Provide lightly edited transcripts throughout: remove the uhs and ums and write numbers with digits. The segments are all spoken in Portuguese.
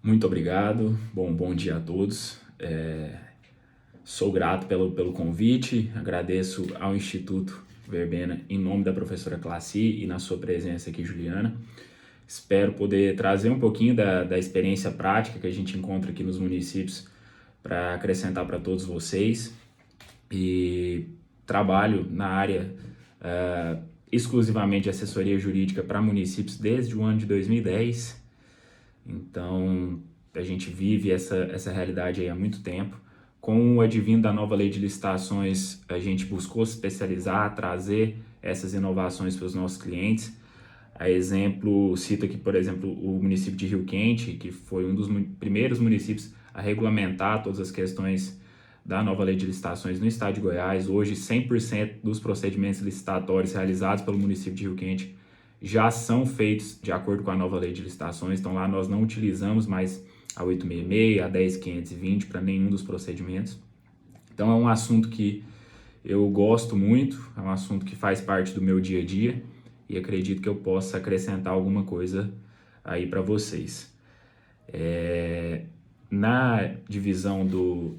Muito obrigado, bom dia a todos. Sou grato pelo convite, agradeço ao Instituto Verbena em nome da professora Classi e na sua presença aqui, Juliana. Espero poder trazer um pouquinho da experiência prática que a gente encontra aqui nos municípios para acrescentar para todos vocês. E trabalho na área exclusivamente de assessoria jurídica para municípios desde o ano de 2010. Então, a gente vive essa realidade aí há muito tempo. Com o advindo da nova lei de licitações, a gente buscou se especializar, trazer essas inovações para os nossos clientes. A exemplo, cito aqui, por exemplo, o município de Rio Quente, que foi um dos primeiros municípios a regulamentar todas as questões da nova lei de licitações no estado de Goiás. Hoje, 100% dos procedimentos licitatórios realizados pelo município de Rio Quente já são feitos de acordo com a nova lei de licitações. Então, lá nós não utilizamos mais a 866, a 10520 para nenhum dos procedimentos. Então, é um assunto que eu gosto muito, é um assunto que faz parte do meu dia a dia e acredito que eu possa acrescentar alguma coisa aí para vocês. Na divisão do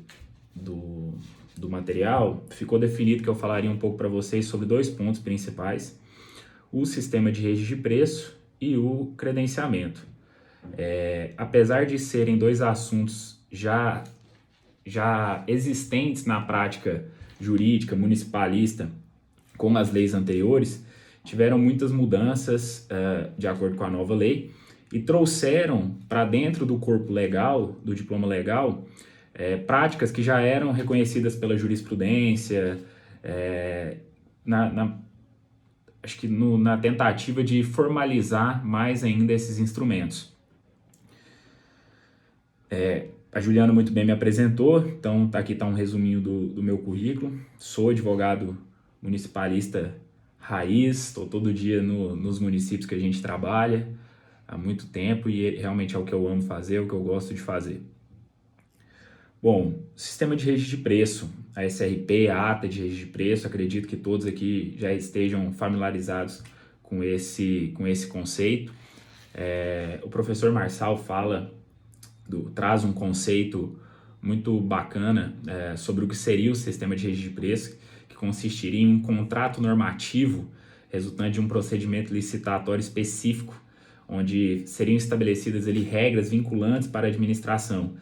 material, ficou definido que eu falaria um pouco para vocês sobre dois pontos principais: o sistema de registro de preço e o credenciamento. Apesar de serem dois assuntos já existentes na prática jurídica municipalista com as leis anteriores, tiveram muitas mudanças de acordo com a nova lei e trouxeram para dentro do corpo legal, do diploma legal, práticas que já eram reconhecidas pela jurisprudência, acho que na tentativa de formalizar mais ainda esses instrumentos. A Juliana muito bem me apresentou, então aqui está um resuminho do meu currículo. Sou advogado municipalista raiz, estou todo dia nos municípios que a gente trabalha há muito tempo e realmente é o que eu amo fazer, é o que eu gosto de fazer. Bom, sistema de registro de preço, a SRP, a ata de registro de preço, acredito que todos aqui já estejam familiarizados com esse conceito. O professor Marçal traz um conceito muito bacana sobre o que seria o sistema de registro de preço, que consistiria em um contrato normativo resultante de um procedimento licitatório específico, onde seriam estabelecidas ali regras vinculantes para a administração,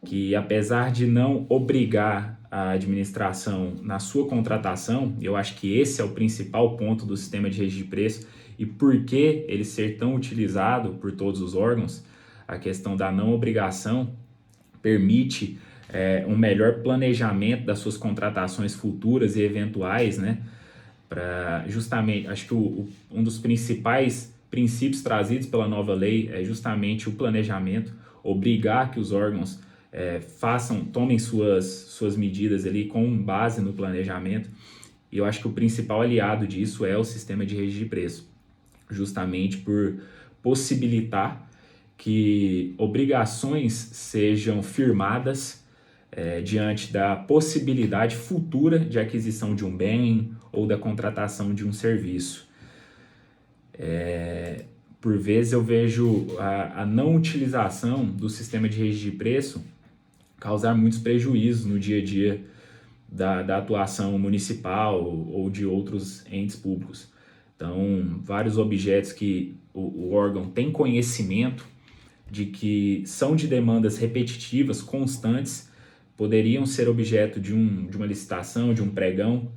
que apesar de não obrigar a administração na sua contratação, eu acho que esse é o principal ponto do sistema de registro de preço e por que ele ser tão utilizado por todos os órgãos. A questão da não obrigação permite um melhor planejamento das suas contratações futuras e eventuais, né? Para justamente, acho que um dos principais princípios trazidos pela nova lei é justamente o planejamento, obrigar que os órgãos tomem suas medidas ali com base no planejamento. E eu acho que o principal aliado disso é o sistema de registro de preço, justamente por possibilitar que obrigações sejam firmadas diante da possibilidade futura de aquisição de um bem ou da contratação de um serviço. Por vezes eu vejo a não utilização do sistema de registro de preço causar muitos prejuízos no dia a dia da atuação municipal ou de outros entes públicos. Então, vários objetos que o órgão tem conhecimento de que são de demandas repetitivas, constantes, poderiam ser objeto de uma licitação, de um pregão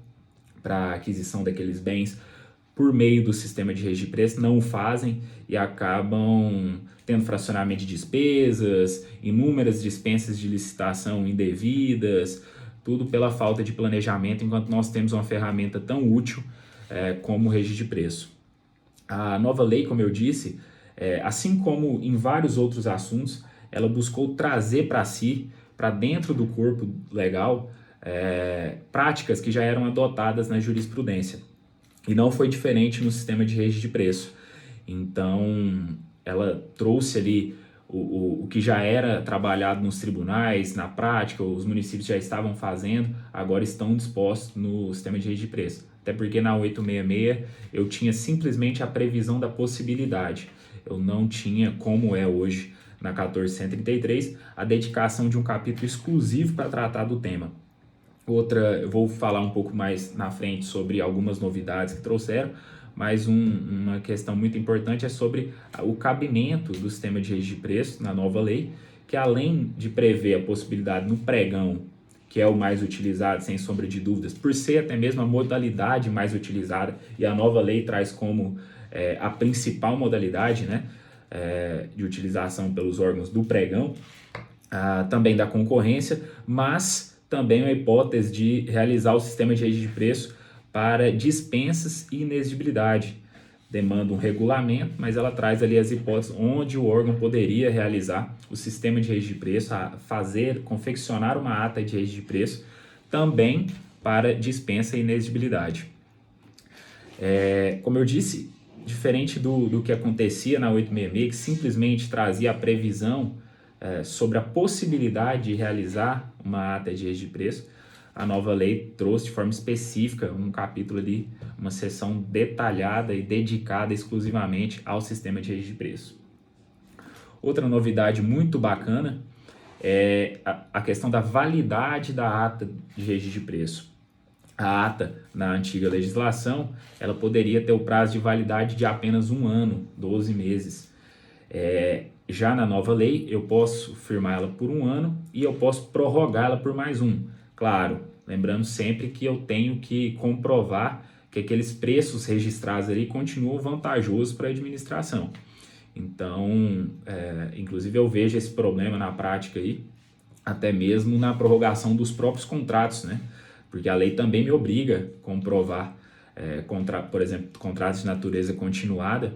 para aquisição daqueles bens por meio do sistema de registro de preço, não o fazem e acabam tendo fracionamento de despesas, inúmeras dispensas de licitação indevidas, tudo pela falta de planejamento, enquanto nós temos uma ferramenta tão útil como o registro de preço. A nova lei, como eu disse, assim como em vários outros assuntos, ela buscou trazer para si, para dentro do corpo legal, práticas que já eram adotadas na jurisprudência. E não foi diferente no sistema de registro de preço. Então, ela trouxe ali o que já era trabalhado nos tribunais, na prática, os municípios já estavam fazendo, agora estão dispostos no sistema de registro de preço. Até porque na 866 eu tinha simplesmente a previsão da possibilidade. Eu não tinha, como é hoje na 1433, a dedicação de um capítulo exclusivo para tratar do tema. Outra, eu vou falar um pouco mais na frente sobre algumas novidades que trouxeram, mas uma questão muito importante é sobre o cabimento do sistema de registro de preço na nova lei, que além de prever a possibilidade no pregão, que é o mais utilizado, sem sombra de dúvidas, por ser até mesmo a modalidade mais utilizada, e a nova lei traz como a principal modalidade, né, de utilização pelos órgãos do pregão, também da concorrência, mas também a hipótese de realizar o sistema de registro de preço para dispensas e inexigibilidade. Demanda um regulamento, mas ela traz ali as hipóteses onde o órgão poderia realizar o sistema de registro de preço, confeccionar uma ata de registro de preço, também para dispensa e inexigibilidade. Como eu disse, diferente do que acontecia na 866, que simplesmente trazia a previsão sobre a possibilidade de realizar uma ata de registro de preço, a nova lei trouxe de forma específica um capítulo ali, uma seção detalhada e dedicada exclusivamente ao sistema de registro de preço. Outra novidade muito bacana é a questão da validade da ata de registro de preço. A ata, na antiga legislação, ela poderia ter o prazo de validade de apenas 1 ano, 12 meses. Já na nova lei, eu posso firmar ela por 1 ano e eu posso prorrogá-la por mais 1. Claro, lembrando sempre que eu tenho que comprovar que aqueles preços registrados ali continuam vantajosos para a administração. Então, inclusive eu vejo esse problema na prática aí, até mesmo na prorrogação dos próprios contratos, né? Porque a lei também me obriga a comprovar, por exemplo, contratos de natureza continuada,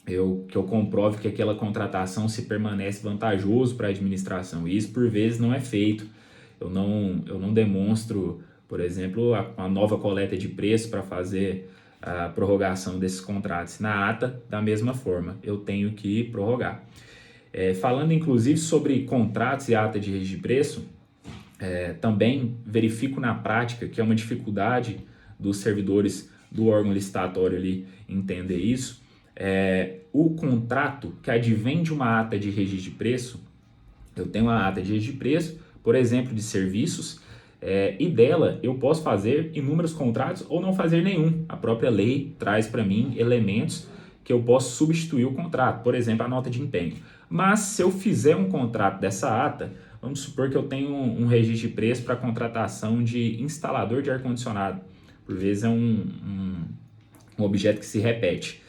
que eu comprove que aquela contratação se permanece vantajoso para a administração. E isso, por vezes, não é feito. Eu não demonstro, por exemplo, a nova coleta de preço para fazer a prorrogação desses contratos. Na ata, da mesma forma, eu tenho que prorrogar. Falando, inclusive, sobre contratos e ata de registro de preço, também verifico na prática que é uma dificuldade dos servidores do órgão licitatório ali entender isso. O contrato que advém de uma ata de registro de preço, eu tenho uma ata de registro de preço, por exemplo, de serviços, e dela eu posso fazer inúmeros contratos ou não fazer nenhum. A própria lei traz para mim elementos que eu posso substituir o contrato, por exemplo, a nota de empenho. Mas se eu fizer um contrato dessa ata, vamos supor que eu tenho um registro de preço para contratação de instalador de ar-condicionado. Por vezes é um objeto que se repete.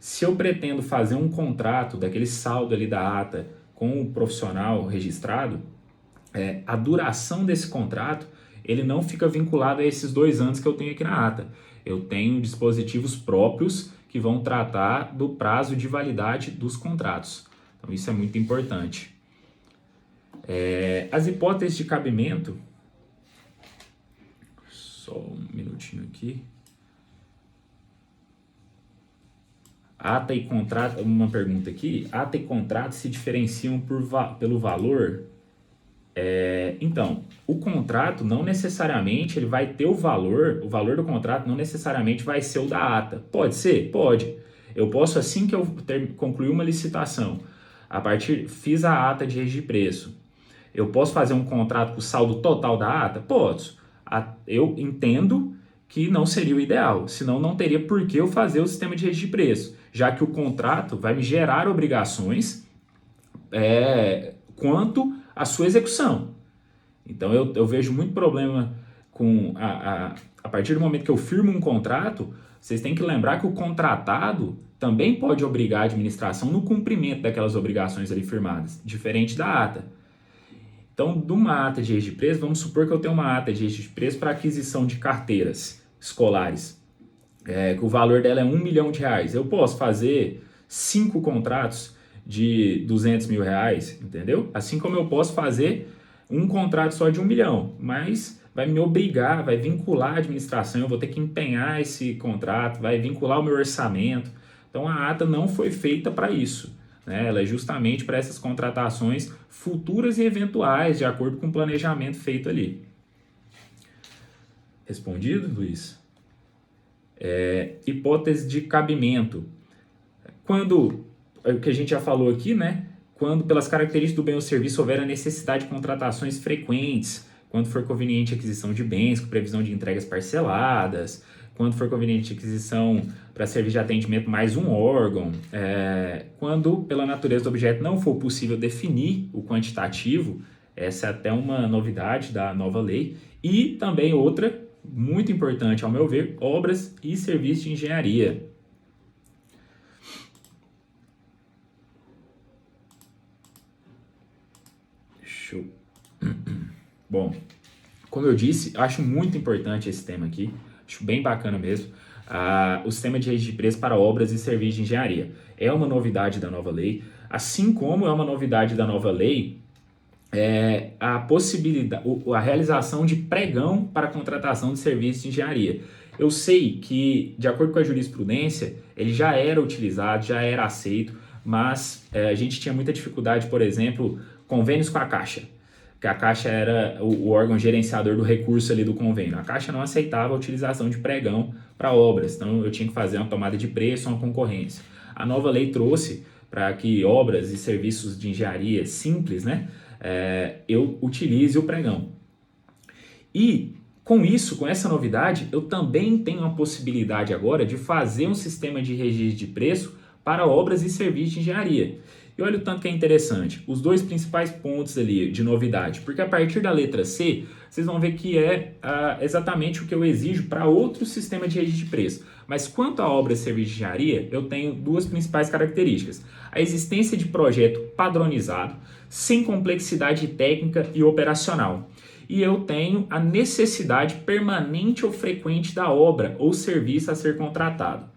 Se eu pretendo fazer um contrato daquele saldo ali da ata com o profissional registrado, a duração desse contrato ele não fica vinculado a esses 2 anos que eu tenho aqui na ata. Eu tenho dispositivos próprios que vão tratar do prazo de validade dos contratos. Então isso é muito importante. As hipóteses de cabimento, só um minutinho aqui. Ata e contrato, uma pergunta aqui, ata e contrato se diferenciam pelo valor? Então, o contrato não necessariamente ele vai ter o valor do contrato não necessariamente vai ser o da ata. Pode ser? Pode. Eu posso, assim que eu concluir uma licitação, fiz a ata de registro de preço, eu posso fazer um contrato com o saldo total da ata? Posso. Eu entendo que não seria o ideal, senão não teria por que eu fazer o sistema de registro de preço, já que o contrato vai me gerar obrigações quanto à sua execução. Então eu vejo muito problema com a partir do momento que eu firmo um contrato, vocês têm que lembrar que o contratado também pode obrigar a administração no cumprimento daquelas obrigações ali firmadas, diferente da ata. Então, de uma ata de registro de preço, vamos supor que eu tenho uma ata de registro de preço para aquisição de carteiras escolares, que o valor dela é R$1 milhão. Eu posso fazer 5 contratos de R$200 mil, entendeu? Assim como eu posso fazer um contrato só de R$1 milhão, mas vai me obrigar, vai vincular a administração, eu vou ter que empenhar esse contrato, vai vincular o meu orçamento. Então, a ata não foi feita para isso. Ela é justamente para essas contratações futuras e eventuais, de acordo com o planejamento feito ali. Respondido, Luiz? Hipótese de cabimento. Quando, o que a gente já falou aqui, né? quando, pelas características do bem ou serviço, houver a necessidade de contratações frequentes, quando for conveniente a aquisição de bens com previsão de entregas parceladas, quando for conveniente a aquisição para serviço de atendimento mais um órgão, quando, pela natureza do objeto, não for possível definir o quantitativo, essa é até uma novidade da nova lei, e também outra, muito importante ao meu ver, obras e serviços de engenharia. Bom, como eu disse, acho muito importante esse tema aqui, acho bem bacana mesmo, o sistema de registro de preço para obras e serviços de engenharia. É uma novidade da nova lei, assim como é uma novidade da nova lei a possibilidade, a realização de pregão para contratação de serviços de engenharia. Eu sei que, de acordo com a jurisprudência, ele já era utilizado, já era aceito, mas a gente tinha muita dificuldade, por exemplo, convênios com a Caixa, que a Caixa era o órgão gerenciador do recurso ali do convênio. A Caixa não aceitava a utilização de pregão para obras, então eu tinha que fazer uma tomada de preço, uma concorrência. A nova lei trouxe para que obras e serviços de engenharia simples, né, eu utilize o pregão. E com isso, com essa novidade, eu também tenho a possibilidade agora de fazer um sistema de registro de preço para obras e serviços de engenharia. E olha o tanto que é interessante, os dois principais pontos ali de novidade, porque a partir da letra C, vocês vão ver que é exatamente o que eu exijo para outro sistema de registro de preço. Mas quanto a obras e serviços de engenharia, eu tenho duas principais características. A existência de projeto padronizado, sem complexidade técnica e operacional. E eu tenho a necessidade permanente ou frequente da obra ou serviço a ser contratado.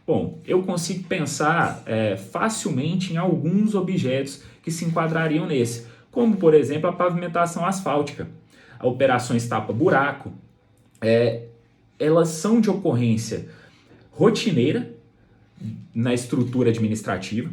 Bom, eu consigo pensar facilmente em alguns objetos que se enquadrariam nesse, como, por exemplo, a pavimentação asfáltica, operações tapa-buraco, elas são de ocorrência rotineira na estrutura administrativa.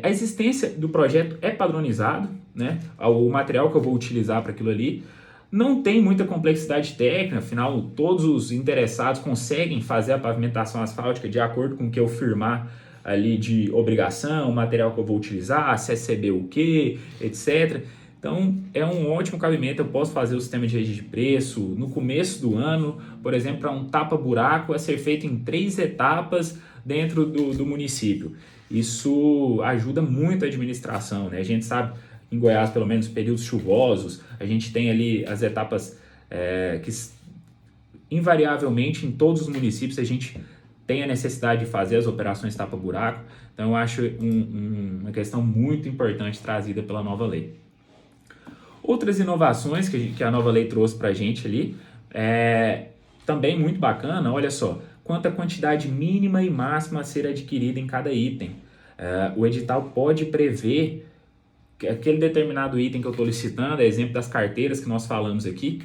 A existência do projeto é padronizado, né? O material que eu vou utilizar para aquilo ali não tem muita complexidade técnica, afinal todos os interessados conseguem fazer a pavimentação asfáltica de acordo com o que eu firmar ali de obrigação, o material que eu vou utilizar, se receber o que, etc. Então é um ótimo cabimento, eu posso fazer o sistema de registro de preço no começo do ano, por exemplo, para um tapa-buraco a ser feito em 3 etapas dentro do município. Isso ajuda muito a administração, né? A gente sabe, em Goiás, pelo menos, períodos chuvosos, a gente tem ali as etapas que, invariavelmente, em todos os municípios, a gente tem a necessidade de fazer as operações tapa-buraco. Então, eu acho uma questão muito importante trazida pela nova lei. Outras inovações que a nova lei trouxe para a gente ali, também muito bacana, olha só, quanto à quantidade mínima e máxima a ser adquirida em cada item. O edital pode prever que aquele determinado item que eu estou licitando, exemplo das carteiras que nós falamos aqui,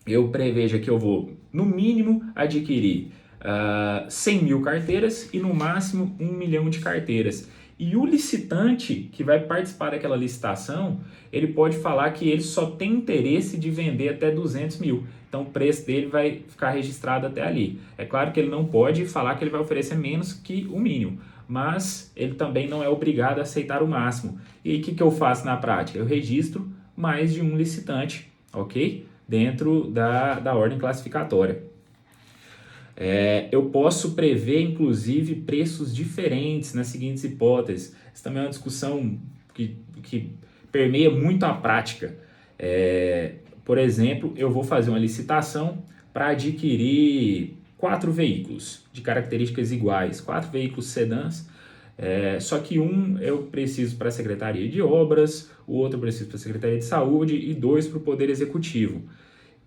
eu prevejo que eu vou, no mínimo, adquirir 100 mil carteiras e no máximo 1 milhão de carteiras. E o licitante que vai participar daquela licitação, ele pode falar que ele só tem interesse de vender até 200 mil. Então o preço dele vai ficar registrado até ali. É claro que ele não pode falar que ele vai oferecer menos que o mínimo, mas ele também não é obrigado a aceitar o máximo. E aí o que eu faço na prática? Eu registro mais de um licitante, ok? Dentro da ordem classificatória. Eu posso prever, inclusive, preços diferentes nas seguintes hipóteses. Essa também é uma discussão que permeia muito a prática. Por exemplo, eu vou fazer uma licitação para adquirir 4 veículos de características iguais, 4 veículos sedãs, só que um eu preciso para a Secretaria de Obras, o outro eu preciso para a Secretaria de Saúde e 2 para o Poder Executivo.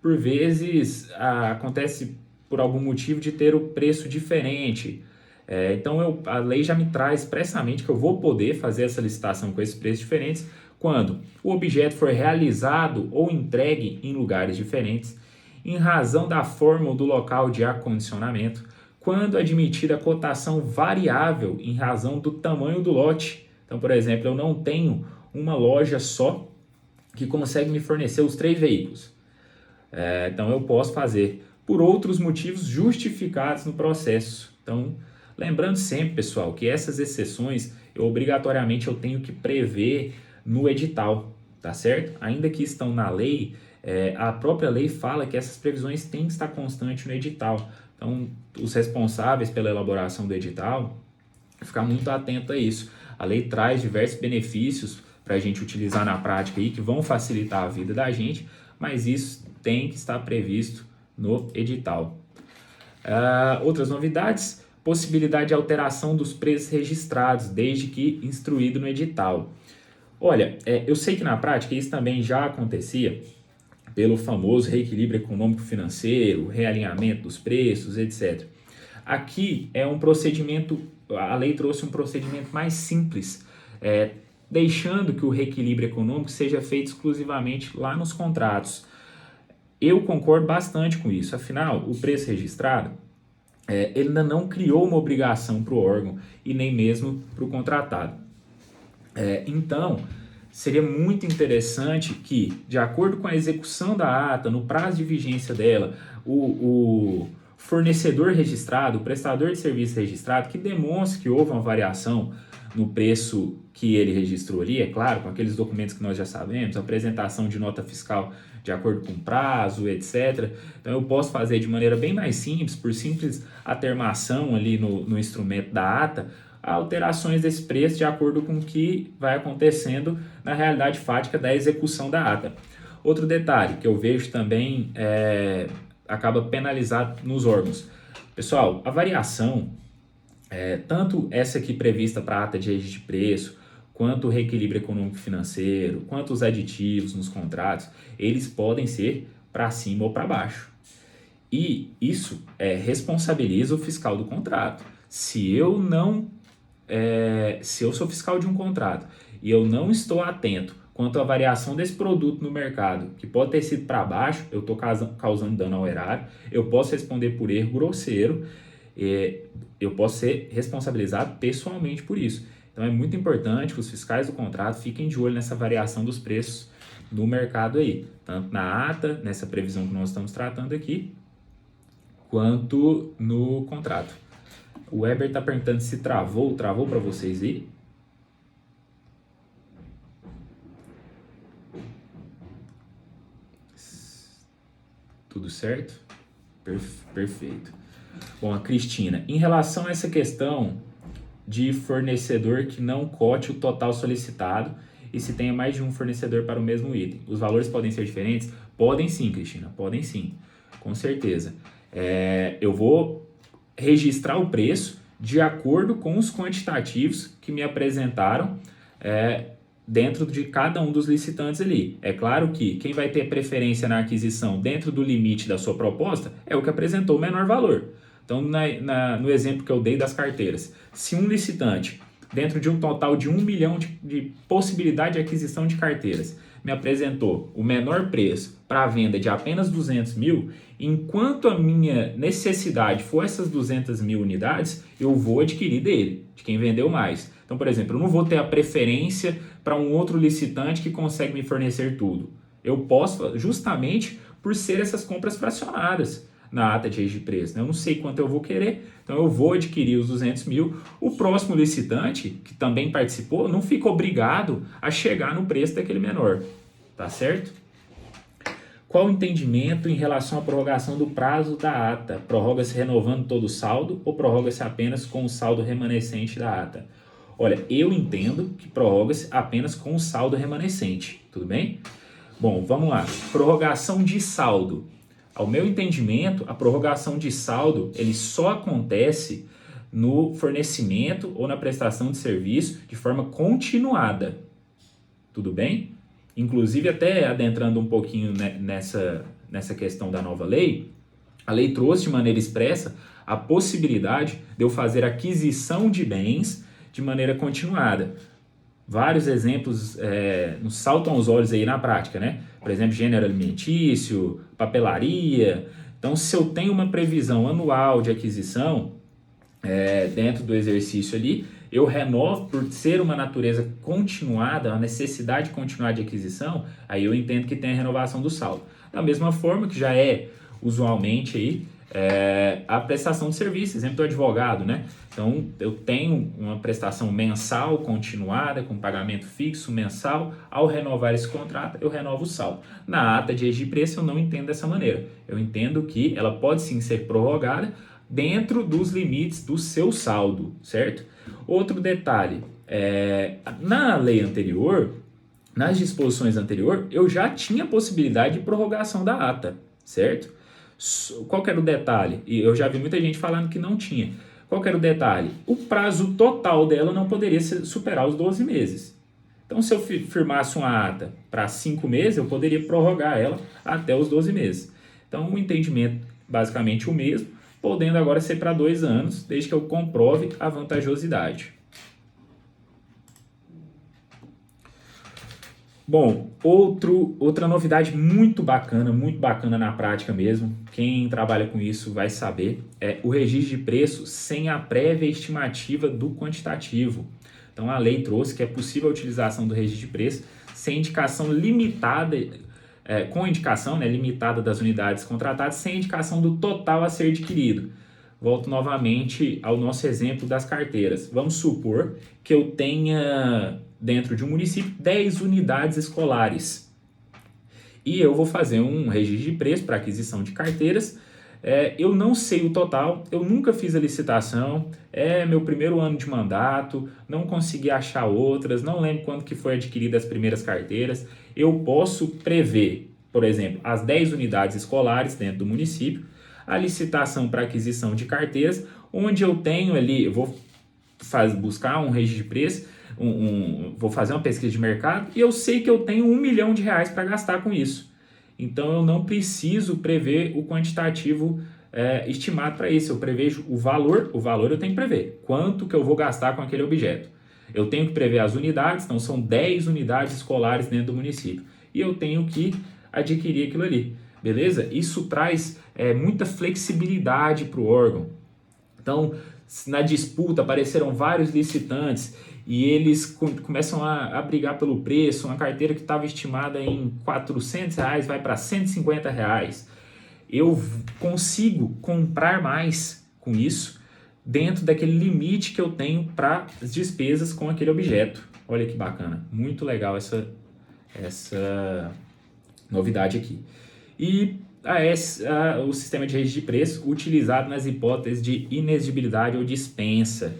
Por vezes, acontece por algum motivo de ter o preço diferente. Então a lei já me traz expressamente que eu vou poder fazer essa licitação com esses preços diferentes quando o objeto for realizado ou entregue em lugares diferentes, em razão da forma ou do local de acondicionamento, quando admitida cotação variável em razão do tamanho do lote. Então, por exemplo, eu não tenho uma loja só que consegue me fornecer os 3 veículos. Então eu posso fazer por outros motivos justificados no processo. Então, lembrando sempre, pessoal, que essas exceções obrigatoriamente eu tenho que prever no edital, tá certo? Ainda que estão na lei, a própria lei fala que essas previsões têm que estar constantes no edital. Então, os responsáveis pela elaboração do edital, ficar muito atento a isso. A lei traz diversos benefícios para a gente utilizar na prática aí, que vão facilitar a vida da gente, mas isso tem que estar previsto no edital. Outras novidades, possibilidade de alteração dos preços registrados, desde que instruído no edital. Olha, eu sei que na prática isso também já acontecia pelo famoso reequilíbrio econômico-financeiro, realinhamento dos preços, etc. Aqui é um procedimento, a lei trouxe um procedimento mais simples, deixando que o reequilíbrio econômico seja feito exclusivamente lá nos contratos. Eu concordo bastante com isso, afinal, o preço registrado, ele ainda não criou uma obrigação para o órgão e nem mesmo para o contratado. Então, seria muito interessante que, de acordo com a execução da ata, no prazo de vigência dela, o fornecedor registrado, o prestador de serviço registrado, que demonstre que houve uma variação no preço que ele registrou ali, é claro, com aqueles documentos que nós já sabemos, apresentação de nota fiscal de acordo com prazo, etc. Então eu posso fazer de maneira bem mais simples, por simples atermação ali no instrumento da ata, alterações desse preço de acordo com o que vai acontecendo na realidade fática da execução da ata. Outro detalhe que eu vejo também acaba penalizado nos órgãos. Pessoal, a variação, tanto essa aqui prevista para a ata de registro de preço, quanto o reequilíbrio econômico-financeiro, quanto os aditivos nos contratos, eles podem ser para cima ou para baixo. E isso responsabiliza o fiscal do contrato. Se eu sou fiscal de um contrato e eu não estou atento quanto à variação desse produto no mercado, que pode ter sido para baixo, eu estou causando dano ao erário, eu posso responder por erro grosseiro, eu posso ser responsabilizado pessoalmente por isso. Então é muito importante que os fiscais do contrato fiquem de olho nessa variação dos preços no mercado aí, tanto na ata, nessa previsão que nós estamos tratando aqui, quanto no contrato. O Weber está perguntando se travou para vocês aí? Tudo certo? Perfeito. Bom, a Cristina, em relação a essa questão de fornecedor que não cote o total solicitado e se tenha mais de um fornecedor para o mesmo item, os valores podem ser diferentes? Podem sim, Cristina, podem sim, com certeza. Eu vou registrar o preço de acordo com os quantitativos que me apresentaram dentro de cada um dos licitantes ali. É claro que quem vai ter preferência na aquisição dentro do limite da sua proposta é o que apresentou o menor valor. Então, no exemplo que eu dei das carteiras, se um licitante, dentro de um total de 1 milhão de possibilidade de aquisição de carteiras, me apresentou o menor preço para a venda de apenas 200 mil, enquanto a minha necessidade for essas 200 mil unidades, eu vou adquirir dele, de quem vendeu mais. Então, por exemplo, eu não vou ter a preferência para um outro licitante que consegue me fornecer tudo. Eu posso, justamente por ser essas compras fracionadas na ata de registro de preço, né? Eu não sei quanto eu vou querer, então eu vou adquirir os 200 mil. O próximo licitante, que também participou, não fica obrigado a chegar no preço daquele menor, tá certo? Qual o entendimento em relação à prorrogação do prazo da ata? Prorroga-se renovando todo o saldo ou prorroga-se apenas com o saldo remanescente da ata? Olha, eu entendo que prorroga-se apenas com o saldo remanescente, tudo bem? Bom, vamos lá. Prorrogação de saldo. Ao meu entendimento, a prorrogação de saldo ele só acontece no fornecimento ou na prestação de serviço de forma continuada. Tudo bem? Inclusive, até adentrando um pouquinho nessa questão da nova lei, a lei trouxe de maneira expressa a possibilidade de eu fazer aquisição de bens de maneira continuada. Vários exemplos nos saltam aos olhos aí na prática, né? Por exemplo, gênero alimentício, papelaria. Então, se eu tenho uma previsão anual de aquisição dentro do exercício ali, eu renovo por ser uma natureza continuada, a necessidade continuada de aquisição, aí eu entendo que tem a renovação do saldo. Da mesma forma que já é usualmente aí, a prestação de serviço, exemplo do advogado, né? Então, eu tenho uma prestação mensal continuada, com pagamento fixo mensal. Ao renovar esse contrato, eu renovo o saldo. Na ata de registro de preço, eu não entendo dessa maneira. Eu entendo que ela pode sim ser prorrogada dentro dos limites do seu saldo, certo? Outro detalhe, na lei anterior, nas disposições anteriores, eu já tinha possibilidade de prorrogação da ata, certo? Qual que era o detalhe? E eu já vi muita gente falando que não tinha. Qual que era o detalhe? O prazo total dela não poderia superar os 12 meses. Então, se eu firmasse uma ata para 5 meses, eu poderia prorrogar ela até os 12 meses. Então, o entendimento basicamente o mesmo, podendo agora ser para 2 anos, desde que eu comprove a vantajosidade. Bom, outra novidade muito bacana na prática mesmo, quem trabalha com isso vai saber, é o registro de preço sem a prévia estimativa do quantitativo. Então a lei trouxe que é possível a utilização do registro de preço sem indicação limitada, com indicação, né, limitada das unidades contratadas, sem indicação do total a ser adquirido. Volto novamente ao nosso exemplo das carteiras. Vamos supor que eu tenha, dentro de um município, 10 unidades escolares. E eu vou fazer um registro de preço para aquisição de carteiras. Eu não sei o total, eu nunca fiz a licitação, é meu primeiro ano de mandato, não consegui achar outras, não lembro quando que foi adquirida as primeiras carteiras. Eu posso prever, por exemplo, as 10 unidades escolares dentro do município, a licitação para aquisição de carteiras, onde eu tenho ali, eu vou buscar um registro de preço, vou fazer uma pesquisa de mercado e eu sei que eu tenho R$1 milhão para gastar com isso. Então eu não preciso prever o quantitativo estimado para isso. Eu prevejo o valor eu tenho que prever. Quanto que eu vou gastar com aquele objeto. Eu tenho que prever as unidades, então são 10 unidades escolares dentro do município. E eu tenho que adquirir aquilo ali. Beleza? Isso traz muita flexibilidade para o órgão. Então, na disputa apareceram vários licitantes e eles começam a brigar pelo preço. Uma carteira que estava estimada em R$400 vai para R$150. Eu consigo comprar mais com isso dentro daquele limite que eu tenho para as despesas com aquele objeto. Olha que bacana, muito legal essa novidade aqui. E o sistema de registro de preço utilizado nas hipóteses de inexigibilidade ou dispensa.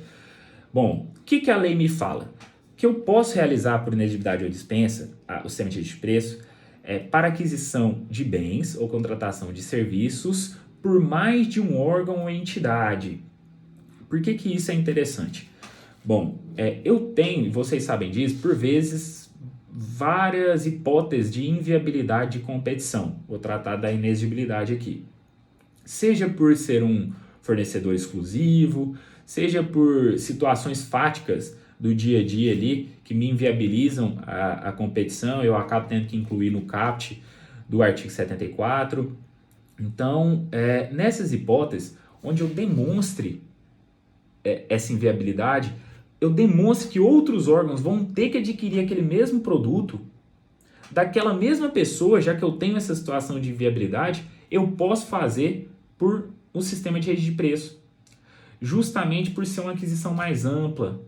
Bom, o que a lei me fala? Que eu posso realizar por inexigibilidade ou dispensa, o sistema de registro de preço, para aquisição de bens ou contratação de serviços por mais de um órgão ou entidade. Por que isso é interessante? Bom, eu tenho, vocês sabem disso, por vezes várias hipóteses de inviabilidade de competição. Vou tratar da inexigibilidade aqui. Seja por ser um fornecedor exclusivo, seja por situações fáticas do dia a dia ali que me inviabilizam a competição, eu acabo tendo que incluir no caput do artigo 74. Então, nessas hipóteses, onde eu demonstre essa inviabilidade, eu demonstro que outros órgãos vão ter que adquirir aquele mesmo produto daquela mesma pessoa, já que eu tenho essa situação de inviabilidade, eu posso fazer por um sistema de registro de preço. Justamente por ser uma aquisição mais ampla,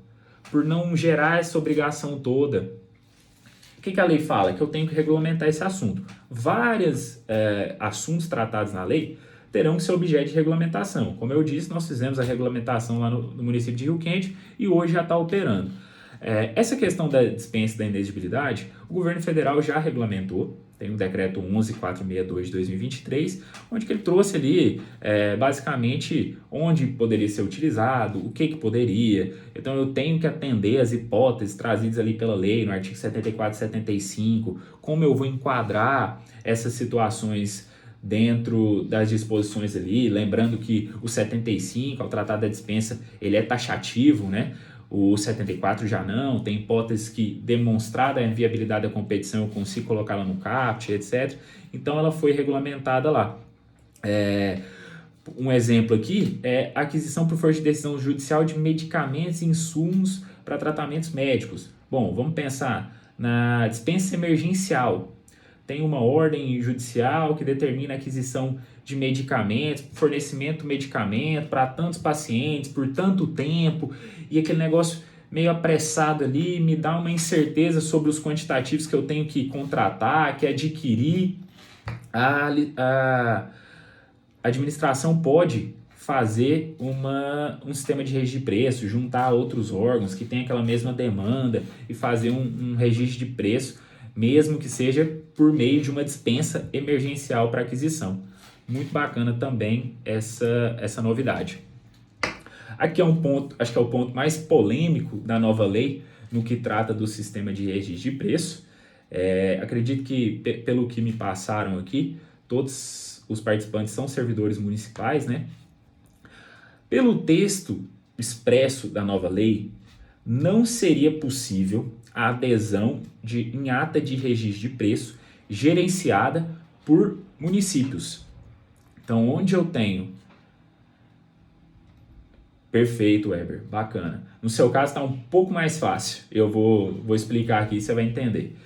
por não gerar essa obrigação toda. O que a lei fala? Que eu tenho que regulamentar esse assunto. Vários assuntos tratados na lei terão que ser objeto de regulamentação. Como eu disse, nós fizemos a regulamentação lá no município de Rio Quente e hoje já está operando. Essa questão da dispensa da inexigibilidade, o governo federal já regulamentou, tem o decreto 11.462 de 2023, onde que ele trouxe ali, basicamente, onde poderia ser utilizado, o que poderia. Então, eu tenho que atender as hipóteses trazidas ali pela lei, no artigo 74 e 75, como eu vou enquadrar essas situações dentro das disposições ali, lembrando que o 75, ao tratar da dispensa, ele é taxativo, né? O 74 já não, tem hipóteses que, demonstrada a inviabilidade da competição, eu consigo colocá-la no CAPT, etc. Então, ela foi regulamentada lá. Um exemplo aqui é a aquisição por força de decisão judicial de medicamentos e insumos para tratamentos médicos. Bom, vamos pensar na dispensa emergencial. tem uma ordem judicial que determina a aquisição de medicamentos, fornecimento de medicamento para tantos pacientes por tanto tempo, e aquele negócio meio apressado ali me dá uma incerteza sobre os quantitativos que eu tenho que contratar, que adquirir. A administração pode fazer um sistema de registro de preço, juntar outros órgãos que têm aquela mesma demanda e fazer um registro de preço, mesmo que seja por meio de uma dispensa emergencial para aquisição. Muito bacana também essa novidade. Aqui é um ponto, acho que é o ponto mais polêmico da nova lei no que trata do sistema de registro de preço. Acredito que, pelo que me passaram aqui, todos os participantes são servidores municipais, né? Pelo texto expresso da nova lei, não seria possível a adesão em ata de registro de preço gerenciada por municípios. Então, onde eu tenho... Perfeito, Weber, bacana. No seu caso está um pouco mais fácil, eu vou explicar aqui, você vai entender.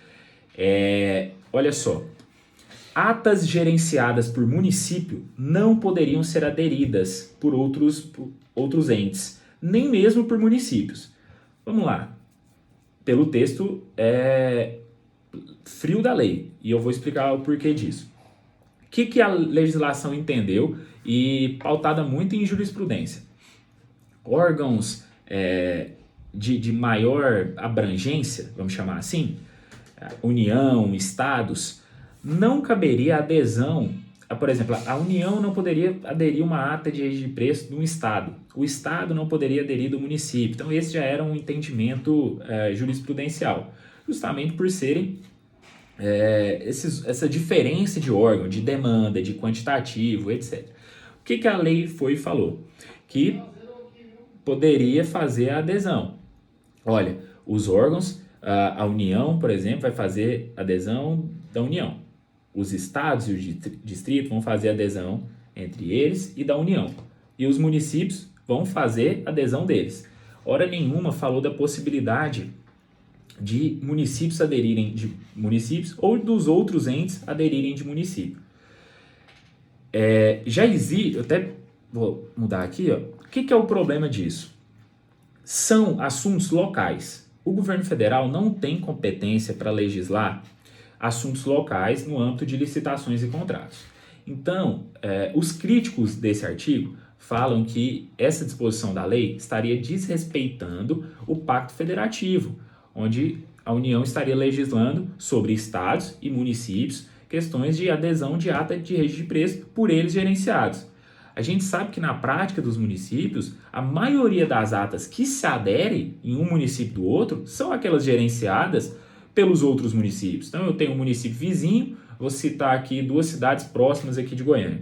Olha só, atas gerenciadas por município não poderiam ser aderidas por outros entes, nem mesmo por municípios. Vamos lá, pelo texto frio da lei, e eu vou explicar o porquê disso. O que a legislação entendeu e pautada muito em jurisprudência? Órgãos de maior abrangência, vamos chamar assim, União, estados, não caberia adesão. Por exemplo, a União não poderia aderir uma ata de registro de preço de um estado. O estado não poderia aderir do município. Então, esse já era um entendimento jurisprudencial, justamente por serem essa diferença de órgão, de demanda, de quantitativo, etc. O que a lei foi e falou? Que poderia fazer a adesão. Olha, os órgãos, a União, por exemplo, vai fazer adesão da União. Os estados e o distrito vão fazer adesão entre eles e da União. E os municípios vão fazer adesão deles. Hora nenhuma falou da possibilidade de municípios aderirem de municípios ou dos outros entes aderirem de município. Já existe, eu até vou mudar aqui, ó. O que é o problema disso? São assuntos locais. O governo federal não tem competência para legislar assuntos locais no âmbito de licitações e contratos. Então, os críticos desse artigo falam que essa disposição da lei estaria desrespeitando o Pacto Federativo, onde a União estaria legislando sobre estados e municípios questões de adesão de ata de registro de preço por eles gerenciados. A gente sabe que na prática dos municípios, a maioria das atas que se aderem em um município do outro são aquelas gerenciadas pelos outros municípios. Então eu tenho um município vizinho, vou citar aqui 2 cidades próximas aqui de Goiânia.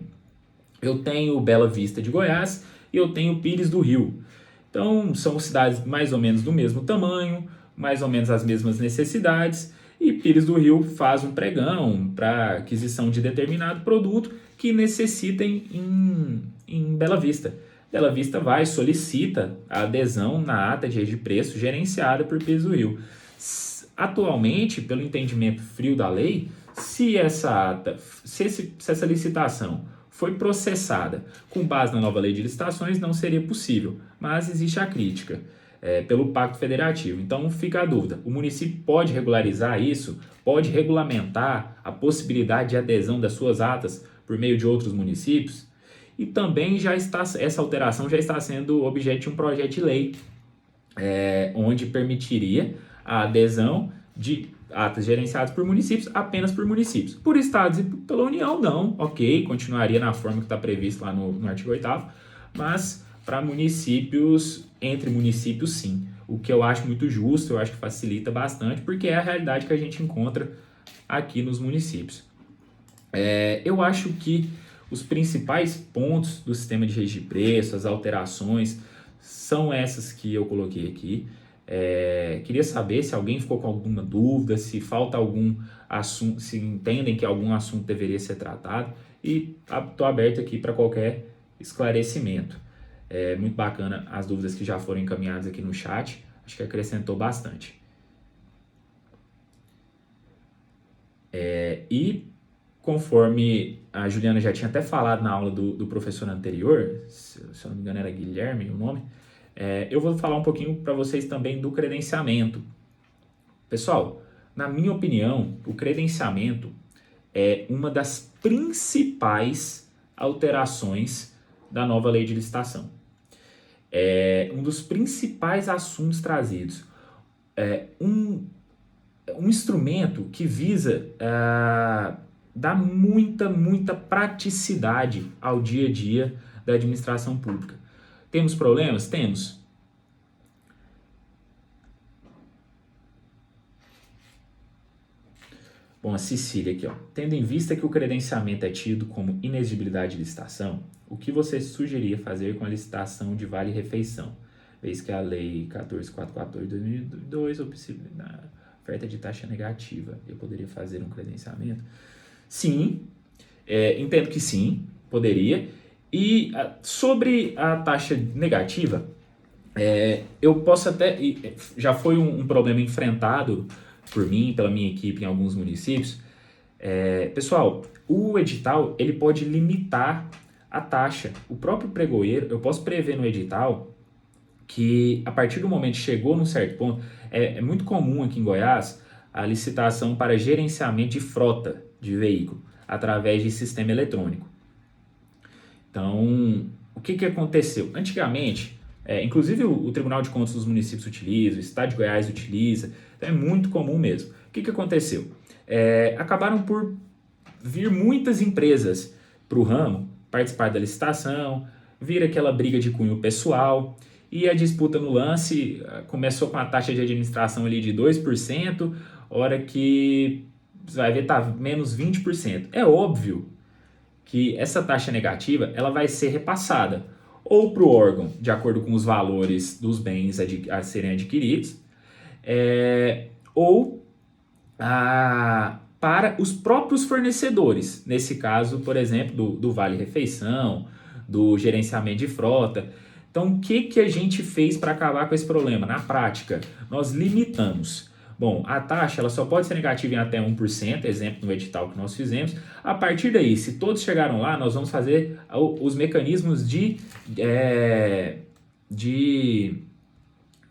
Eu tenho Bela Vista de Goiás e eu tenho Pires do Rio. Então são cidades mais ou menos do mesmo tamanho, mais ou menos as mesmas necessidades, e Pires do Rio faz um pregão para aquisição de determinado produto que necessitem em Bela Vista. Bela Vista vai, solicita a adesão na ata de registro de preço gerenciada por Pires do Rio. Atualmente, pelo entendimento frio da lei, se essa licitação foi processada com base na nova lei de licitações, não seria possível, mas existe a crítica pelo Pacto Federativo. Então fica a dúvida, o município pode regularizar isso? Pode regulamentar a possibilidade de adesão das suas atas por meio de outros municípios? E também essa alteração já está sendo objeto de um projeto de lei, onde permitiria a adesão de atas gerenciadas por municípios apenas por municípios. Por estados e pela União, não. Ok, continuaria na forma que está previsto lá no artigo 8º, mas para municípios, entre municípios, sim. O que eu acho muito justo, eu acho que facilita bastante, porque é a realidade que a gente encontra aqui nos municípios. Eu acho que os principais pontos do sistema de registro de preço, as alterações, são essas que eu coloquei aqui. Queria saber se alguém ficou com alguma dúvida, se falta algum assunto, se entendem que algum assunto deveria ser tratado, e estou aberto aqui para qualquer esclarecimento. Muito bacana as dúvidas que já foram encaminhadas aqui no chat, acho que acrescentou bastante. E conforme a Juliana já tinha até falado na aula do professor anterior, se eu não me engano era Guilherme o nome, eu vou falar um pouquinho para vocês também do credenciamento. Pessoal, na minha opinião, o credenciamento é uma das principais alterações da nova lei de licitação. É um dos principais assuntos trazidos. Um instrumento que visa dar muita praticidade ao dia a dia da administração pública. Temos problemas? Temos. Bom, a Cecília aqui, ó. Tendo em vista que o credenciamento é tido como inexigibilidade de licitação, o que você sugeria fazer com a licitação de vale-refeição? Vez que a Lei 14.442 de 2002 ou possível na oferta de taxa negativa, eu poderia fazer um credenciamento? Sim, entendo que sim, poderia. E sobre a taxa negativa, eu posso até... Já foi um problema enfrentado por mim, pela minha equipe em alguns municípios. Pessoal, o edital ele pode limitar a taxa. O próprio pregoeiro, eu posso prever no edital que a partir do momento que chegou num certo ponto, é muito comum aqui em Goiás a licitação para gerenciamento de frota de veículo através de sistema eletrônico. Então, o que aconteceu? Antigamente, inclusive o Tribunal de Contas dos municípios utiliza, o Estado de Goiás utiliza, então é muito comum mesmo. O que aconteceu? Acabaram por vir muitas empresas para o ramo participar da licitação, vir aquela briga de cunho pessoal, e a disputa no lance começou com a taxa de administração ali de 2%, hora que você vai ver tá menos 20%. É óbvio que essa taxa negativa ela vai ser repassada ou para o órgão de acordo com os valores dos bens a serem adquiridos, ou para os próprios fornecedores, nesse caso, por exemplo, do vale-refeição, do gerenciamento de frota. Então, o que a gente fez para acabar com esse problema? Na prática, nós limitamos. Bom, a taxa ela só pode ser negativa em até 1%, exemplo no edital que nós fizemos. A partir daí, se todos chegaram lá, nós vamos fazer os mecanismos de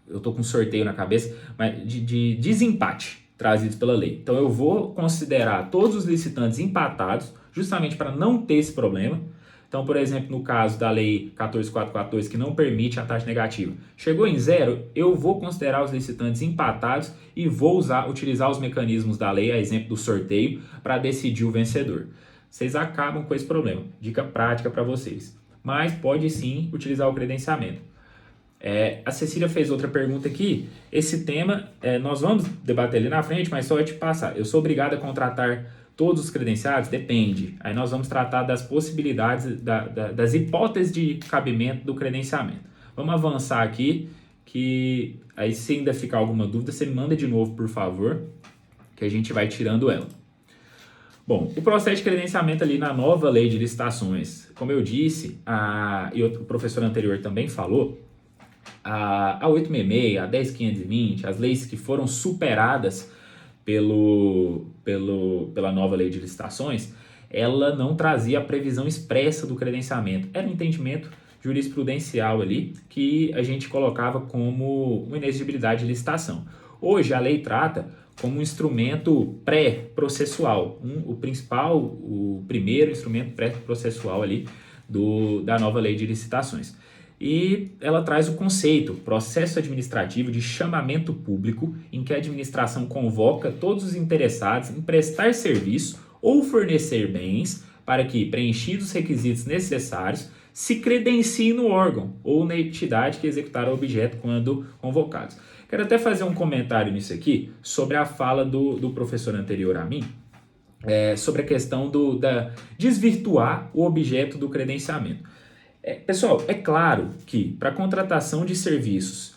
eu estou com um sorteio na cabeça, mas de desempate trazidos pela lei. Então, eu vou considerar todos os licitantes empatados, justamente para não ter esse problema. Então, por exemplo, no caso da Lei 14.442, que não permite a taxa negativa, chegou em zero, eu vou considerar os licitantes empatados e vou utilizar os mecanismos da lei, a exemplo do sorteio, para decidir o vencedor. Vocês acabam com esse problema. Dica prática para vocês. Mas pode sim utilizar o credenciamento. A Cecília fez outra pergunta aqui. Esse tema, nós vamos debater ali na frente, mas só eu te passar. Eu sou obrigado a contratar todos os credenciados? Depende. Aí nós vamos tratar das possibilidades, das hipóteses de cabimento do credenciamento. Vamos avançar aqui, que aí se ainda ficar alguma dúvida, você me manda de novo, por favor, que a gente vai tirando ela. Bom, o processo de credenciamento ali na nova lei de licitações, como eu disse, e o professor anterior também falou, a 866, a 10.520, as leis que foram superadas pela nova lei de licitações, ela não trazia a previsão expressa do credenciamento. Era um entendimento jurisprudencial ali que a gente colocava como uma inexigibilidade de licitação. Hoje a lei trata como um instrumento pré-processual, o primeiro instrumento pré-processual ali da nova lei de licitações. E ela traz o conceito, processo administrativo de chamamento público, em que a administração convoca todos os interessados em prestar serviço ou fornecer bens para que, preenchidos os requisitos necessários, se credenciem no órgão ou na entidade que executar o objeto quando convocados. Quero até fazer um comentário nisso aqui sobre a fala do professor anterior a mim, sobre a questão da desvirtuar o objeto do credenciamento. Pessoal, é claro que para contratação de serviços,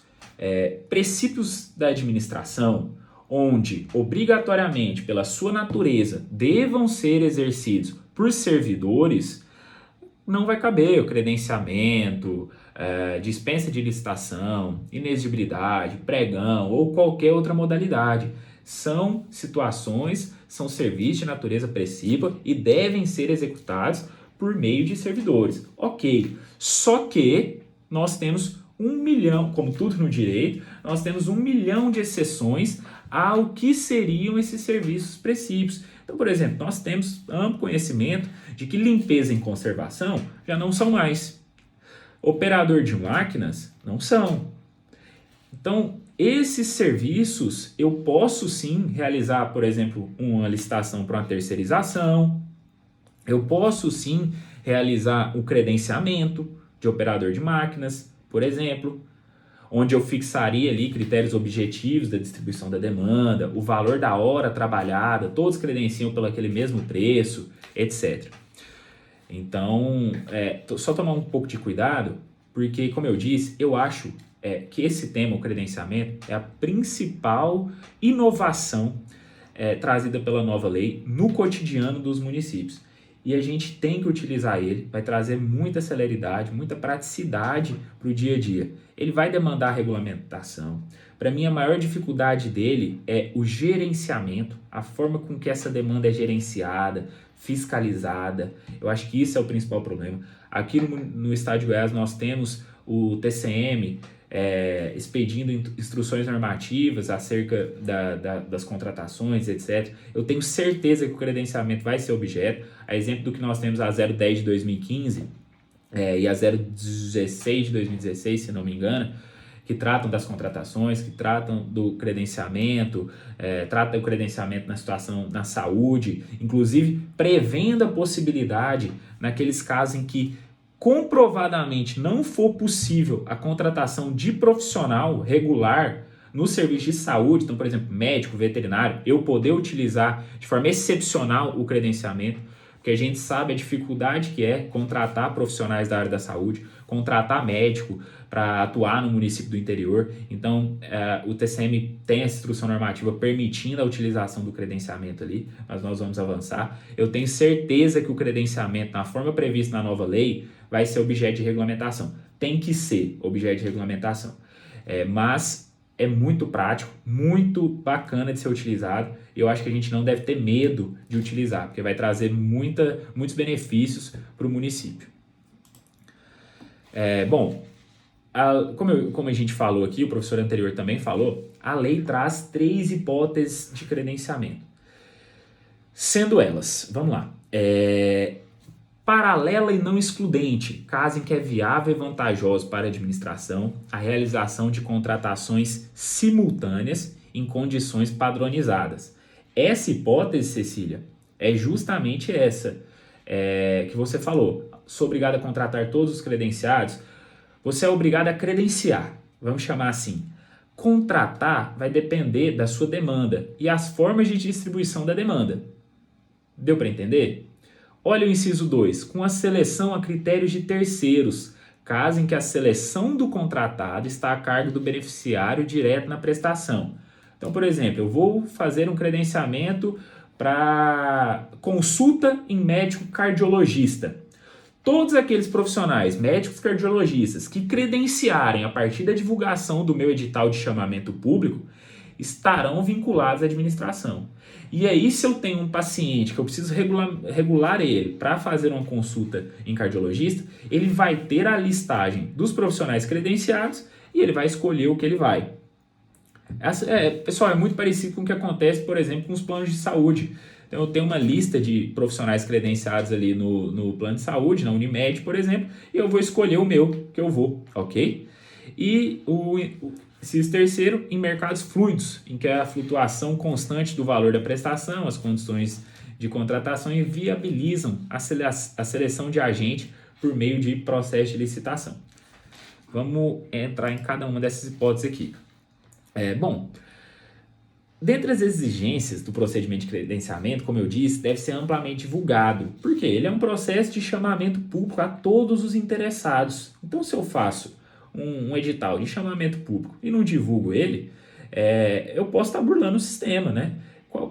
princípios da administração, onde obrigatoriamente pela sua natureza devam ser exercidos por servidores, não vai caber o credenciamento, dispensa de licitação, inexigibilidade, pregão ou qualquer outra modalidade. São situações, são serviços de natureza precipa e devem ser executados por meio de servidores. Ok, só que nós temos 1 milhão, como tudo no direito, nós temos 1 milhão de exceções ao que seriam esses serviços precípios. Então, por exemplo, nós temos amplo conhecimento de que limpeza e conservação já não são mais. Operador de máquinas não são. Então, esses serviços eu posso sim realizar, por exemplo, uma licitação para uma terceirização, eu posso sim realizar o credenciamento de operador de máquinas, por exemplo, onde eu fixaria ali critérios objetivos da distribuição da demanda, o valor da hora trabalhada, todos credenciam pelo aquele mesmo preço, etc. Então, só tomar um pouco de cuidado, porque, como eu disse, eu acho que esse tema, o credenciamento, é a principal inovação trazida pela nova lei no cotidiano dos municípios. E a gente tem que utilizar ele, vai trazer muita celeridade, muita praticidade para o dia a dia. Ele vai demandar regulamentação. Para mim, a maior dificuldade dele é o gerenciamento, a forma com que essa demanda é gerenciada, fiscalizada. Eu acho que isso é o principal problema. Aqui no Estado de Goiás nós temos o TCM expedindo instruções normativas acerca das contratações, etc. Eu tenho certeza que o credenciamento vai ser objeto. A exemplo do que nós temos a 010 de 2015 e a 016 de 2016, se não me engano, que tratam das contratações, que tratam do credenciamento, tratam do credenciamento na situação na saúde, inclusive prevendo a possibilidade, naqueles casos em que comprovadamente não for possível a contratação de profissional regular no serviço de saúde, então, por exemplo, médico, veterinário, eu poder utilizar de forma excepcional o credenciamento, porque a gente sabe a dificuldade que é contratar profissionais da área da saúde, contratar médico para atuar no município do interior. Então, o TCM tem essa instrução normativa permitindo a utilização do credenciamento ali, mas nós vamos avançar. Eu tenho certeza que o credenciamento, na forma prevista na nova lei, vai ser objeto de regulamentação. Tem que ser objeto de regulamentação. Mas é muito prático, muito bacana de ser utilizado. Eu acho que a gente não deve ter medo de utilizar, porque vai trazer muitos benefícios para o município. Como a gente falou aqui, o professor anterior também falou, a lei traz 3 hipóteses de credenciamento. Sendo elas, vamos lá, paralela e não excludente, caso em que é viável e vantajoso para a administração a realização de contratações simultâneas em condições padronizadas. Essa hipótese, Cecília, é justamente essa que você falou. Sou obrigado a contratar todos os credenciados. Você é obrigado a credenciar, vamos chamar assim. Contratar vai depender da sua demanda e as formas de distribuição da demanda. Deu para entender? Olha o inciso 2, com a seleção a critérios de terceiros, caso em que a seleção do contratado está a cargo do beneficiário direto na prestação. Então, por exemplo, eu vou fazer um credenciamento para consulta em médico cardiologista. Todos aqueles profissionais, médicos cardiologistas, que credenciarem a partir da divulgação do meu edital de chamamento público, estarão vinculados à administração. E aí, se eu tenho um paciente que eu preciso regular ele para fazer uma consulta em cardiologista, ele vai ter a listagem dos profissionais credenciados e ele vai escolher o que ele vai. Pessoal, é muito parecido com o que acontece, por exemplo, com os planos de saúde. Então, eu tenho uma lista de profissionais credenciados ali no plano de saúde, na Unimed, por exemplo, e eu vou escolher o meu que eu vou, ok? E o inciso terceiro, em mercados fluidos, em que a flutuação constante do valor da prestação, as condições de contratação viabilizam a seleção de agente por meio de processo de licitação. Vamos entrar em cada uma dessas hipóteses aqui. Dentre as exigências do procedimento de credenciamento, como eu disse, deve ser amplamente divulgado, porque ele é um processo de chamamento público a todos os interessados. Então, se eu faço um edital de chamamento público e não divulgo ele, eu posso estar burlando o sistema, né?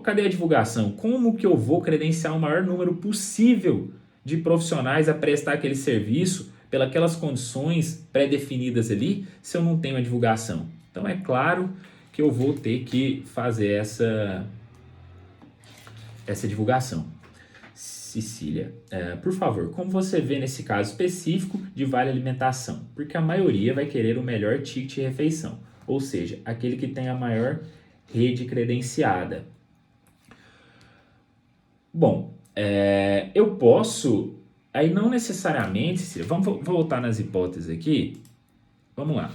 Cadê a divulgação? Como que eu vou credenciar o maior número possível de profissionais a prestar aquele serviço pelas condições pré-definidas ali, se eu não tenho a divulgação? Então, é claro que eu vou ter que fazer essa divulgação. Cecília, por favor, como você vê nesse caso específico de vale alimentação? Porque a maioria vai querer o melhor ticket de refeição, ou seja, aquele que tem a maior rede credenciada. Bom, eu posso, aí não necessariamente, Cecília, vamos voltar nas hipóteses aqui, vamos lá.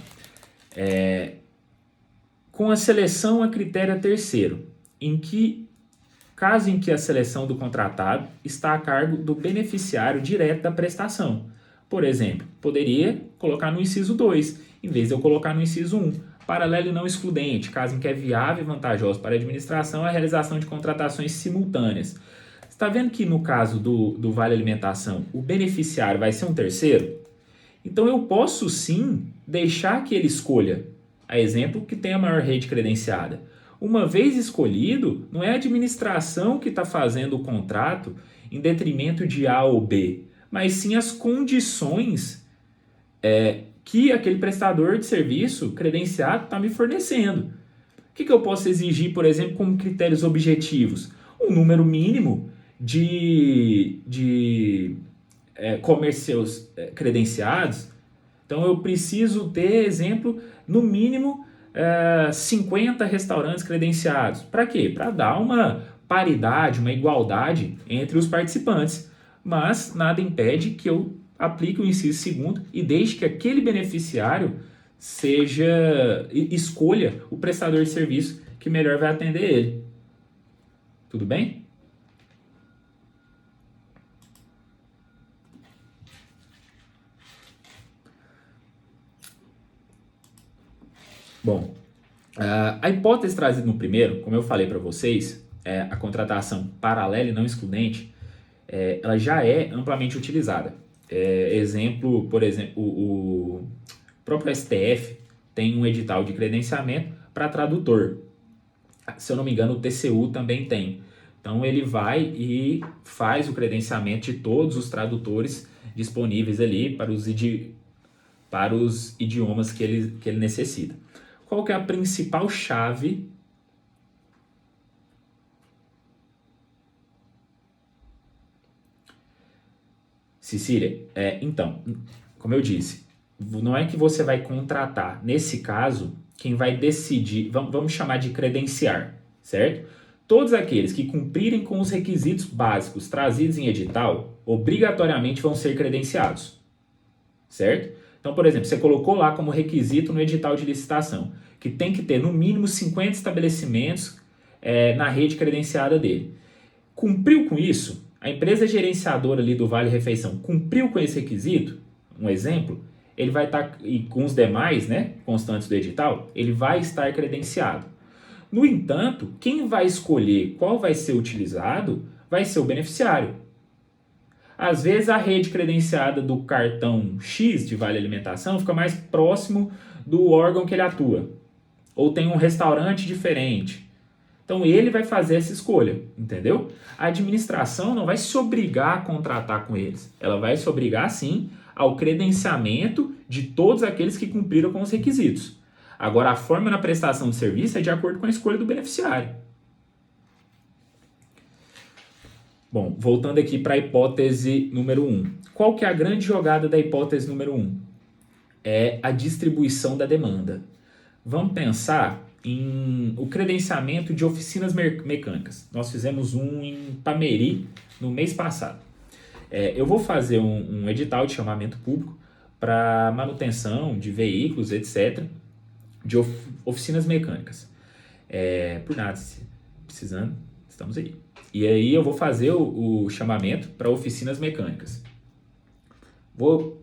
Com a seleção a critério terceiro, caso em que a seleção do contratado está a cargo do beneficiário direto da prestação. Por exemplo, poderia colocar no inciso 2, em vez de eu colocar no inciso 1. Paralelo e não excludente, caso em que é viável e vantajoso para a administração a realização de contratações simultâneas. Você está vendo que no caso do Vale Alimentação, o beneficiário vai ser um terceiro? Então eu posso sim deixar que ele escolha, a exemplo, que tem a maior rede credenciada. Uma vez escolhido, não é a administração que está fazendo o contrato em detrimento de A ou B, mas sim as condições que aquele prestador de serviço credenciado está me fornecendo. O que eu posso exigir, por exemplo, como critérios objetivos? Um número mínimo de comércios credenciados. Então eu preciso ter, exemplo, no mínimo 50 restaurantes credenciados. Para quê? Para dar uma paridade, uma igualdade entre os participantes. Mas nada impede que eu aplique o inciso segundo e deixe que aquele beneficiário escolha o prestador de serviço que melhor vai atender ele. Tudo bem? Bom, a hipótese trazida no primeiro, como eu falei para vocês, a contratação paralela e não excludente, ela já é amplamente utilizada. Exemplo, por exemplo, o próprio STF tem um edital de credenciamento para tradutor. Se eu não me engano, o TCU também tem. Então ele vai e faz o credenciamento de todos os tradutores disponíveis ali para os idiomas que ele necessita. Qual que é a principal chave Cecília? Então, como eu disse, não é que você vai contratar. Nesse caso, quem vai decidir, vamos chamar de credenciar, certo? Todos aqueles que cumprirem com os requisitos básicos trazidos em edital, obrigatoriamente vão ser credenciados, certo? Então, por exemplo, você colocou lá como requisito no edital de licitação que tem que ter no mínimo 50 estabelecimentos na rede credenciada dele. Cumpriu com isso? A empresa gerenciadora ali do Vale Refeição cumpriu com esse requisito? Um exemplo, ele vai estar, e com os demais, né, constantes do edital, ele vai estar credenciado. No entanto, quem vai escolher qual vai ser utilizado vai ser o beneficiário. Às vezes a rede credenciada do cartão X de Vale Alimentação fica mais próximo do órgão que ele atua. Ou tem um restaurante diferente. Então ele vai fazer essa escolha, entendeu? A administração não vai se obrigar a contratar com eles. Ela vai se obrigar, sim, ao credenciamento de todos aqueles que cumpriram com os requisitos. Agora, a forma na prestação de serviço é de acordo com a escolha do beneficiário. Bom, voltando aqui para a hipótese número 1. Qual que é a grande jogada da hipótese número 1? É a distribuição da demanda. Vamos pensar em o credenciamento de oficinas mecânicas. Nós fizemos um em Pameri no mês passado. Eu vou fazer um edital de chamamento público para manutenção de veículos, etc., de oficinas mecânicas. Por nada, precisando, estamos aí. E aí eu vou fazer o chamamento para oficinas mecânicas. Vou